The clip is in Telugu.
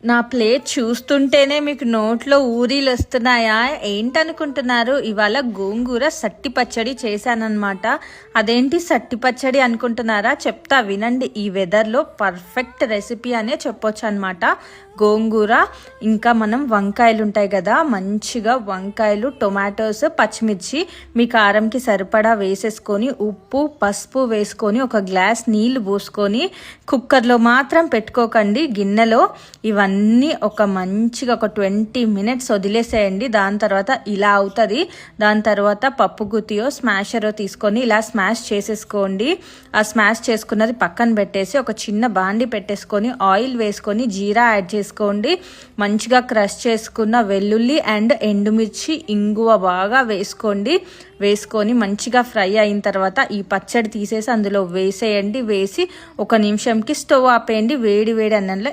నా ప్లేట్ చూస్తుంటేనే మీకు నోట్లో ఊరీలు వస్తున్నాయా? ఏంటనుకుంటున్నారు? ఇవాళ గోంగూర సట్టి పచ్చడి చేశానన్నమాట. అదేంటి సట్టి పచ్చడి అనుకుంటున్నారా? చెప్తా వినండి. ఈ వెదర్లో పర్ఫెక్ట్ రెసిపీ అనే చెప్పొచ్చు అనమాట. గోంగూర ఇంకా మనం వంకాయలు ఉంటాయి కదా, మంచిగా వంకాయలు, టొమాటోస్, పచ్చిమిర్చి మీ కారంకి సరిపడా వేసేసుకొని ఉప్పు పసుపు వేసుకొని ఒక గ్లాస్ నీళ్లు పోసుకొని కుక్కర్లో మాత్రం పెట్టుకోకండి, గిన్నెలో ఇవన్నీ ఒక మంచిగా ఒక 20 minutes వదిలేసేయండి. దాని తర్వాత ఇలా అవుతుంది. దాని తర్వాత పప్పు గుత్తియో స్మాషరో తీసుకొని ఇలా స్మాష్ చేసేసుకోండి. ఆ స్మాష్ చేసుకున్నది పక్కన పెట్టేసి ఒక చిన్న బాండి పెట్టేసుకొని ఆయిల్ వేసుకొని జీరా యాడ్ చేసుకోండి. మంచిగా క్రష్ చేసుకున్న వెల్లుల్లి అండ్ ఎండుమిర్చి, ఇంగువ బాగా వేసుకొని మంచిగా ఫ్రై అయిన తర్వాత ఈ పచ్చడి తీసేసి అందులో వేసేయండి. వేసి 1 నిమిషంకి స్టవ్ ఆపేయండి. వేడి వేడి అన్నంలో